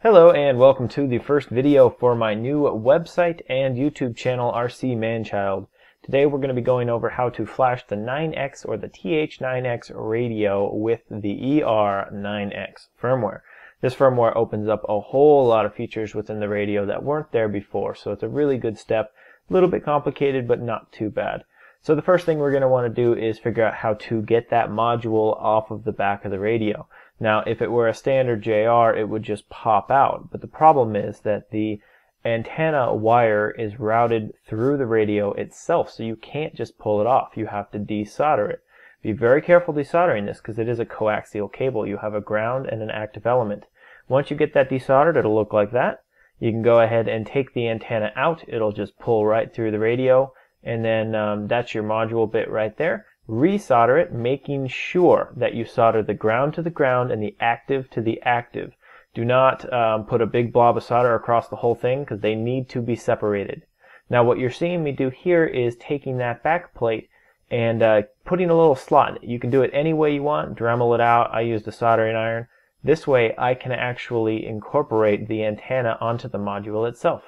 Hello and welcome to the first video for my new website and YouTube channel, RC Manchild. Today we're going to be going over how to flash the 9X or the TH9X radio with the ER9X firmware. This firmware opens up a whole lot of features within the radio that weren't there before, so it's a really good step. A little bit complicated, but not too bad. So the first thing we're going to want to do is figure out how to get that module off of the back of the radio. Now, if it were a standard JR, it would just pop out. But the problem is that the antenna wire is routed through the radio itself, so you can't just pull it off. You have to desolder it. Be very careful desoldering this because it is a coaxial cable. You have a ground and an active element. Once you get that desoldered, it'll look like that. You can go ahead and take the antenna out. It'll just pull right through the radio, and then that's your module bit right there. Resolder it, making sure that you solder the ground to the ground and the active to the active. Do not put a big blob of solder across the whole thing because they need to be separated. Now what you're seeing me do here is taking that back plate and putting a little slot in it. You can do it any way you want, Dremel it out. I used a soldering iron. This way I can actually incorporate the antenna onto the module itself.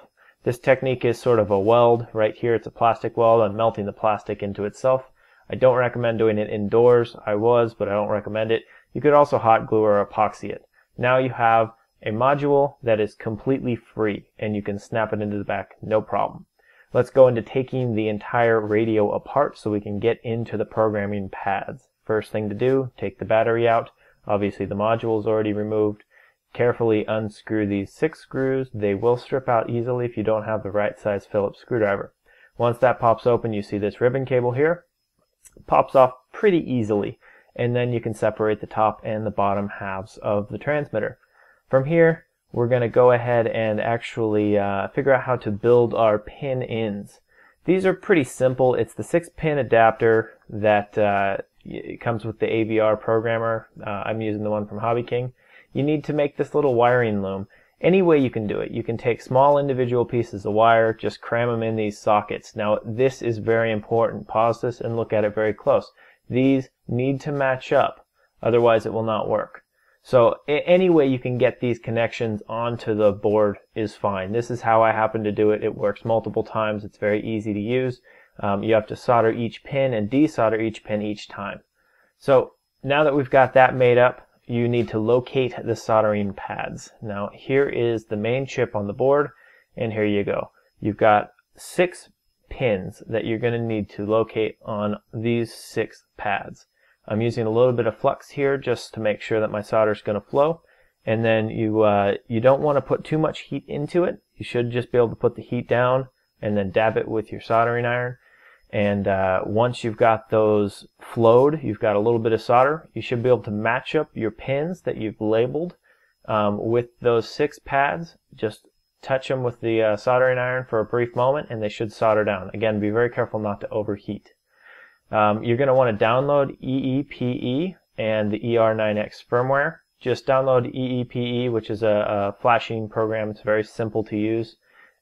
This technique is sort of a weld. Right here it's a plastic weld. I'm melting the plastic into itself. I don't recommend doing it indoors. I was, but I don't recommend it. You could also hot glue or epoxy it. Now you have a module that is completely free and you can snap it into the back, no problem. Let's go into taking the entire radio apart so we can get into the programming pads. First thing to do, take the battery out. Obviously the module is already removed. Carefully unscrew these 6 screws. They will strip out easily if you don't have the right size Phillips screwdriver. Once that pops open, you see this ribbon cable here. Pops off pretty easily, and then you can separate the top and the bottom halves of the transmitter. From here we're going to go ahead and actually figure out how to build our pin ins. These are pretty simple. It's the 6-pin adapter that it comes with the AVR programmer. I'm using the one from Hobby King. You need to make this little wiring loom. Any way you can do it. You can take small individual pieces of wire, just cram them in these sockets. Now this is very important. Pause this and look at it very close. These need to match up, otherwise it will not work. So any way you can get these connections onto the board is fine. This is how I happen to do it. It works multiple times. It's very easy to use. You have to solder each pin and desolder each pin each time. So now that we've got that made up, you need to locate the soldering pads. Now here is the main chip on the board, and here you go. You've got 6 pins that you're going to need to locate on these 6 pads. I'm using a little bit of flux here just to make sure that my solder is going to flow, and then you don't want to put too much heat into it. You should just be able to put the heat down and then dab it with your soldering iron. And once you've got those flowed, you've got a little bit of solder, you should be able to match up your pins that you've labeled with those 6 pads. Just touch them with the soldering iron for a brief moment and they should solder down. Again, be very careful not to overheat. You're going to want to download EEPE and the ER9X firmware. Just download EEPE, which is a flashing program. It's very simple to use,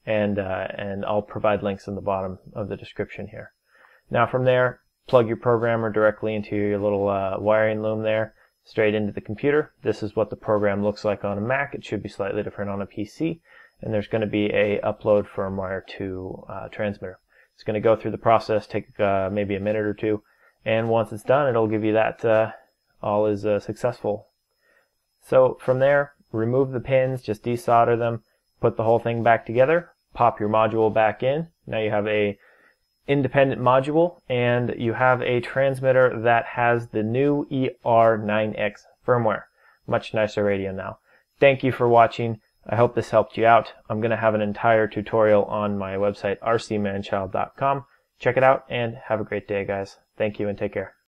and I'll provide links in the bottom of the description here. Now from there, plug your programmer directly into your little wiring loom there, straight into the computer. This is what the program looks like on a Mac. It should be slightly different on a PC. And there's going to be a upload firmware to transmitter. It's going to go through the process, take maybe a minute or two, and once it's done, it'll give you that all is successful. So from there, remove the pins, just desolder them, put the whole thing back together, pop your module back in. Now you have a independent module and you have a transmitter that has the new ER9X firmware. Much nicer radio now. Thank you for watching. I hope this helped you out. I'm going to have an entire tutorial on my website, rcmanchild.com. Check it out and have a great day, guys. Thank you and take care.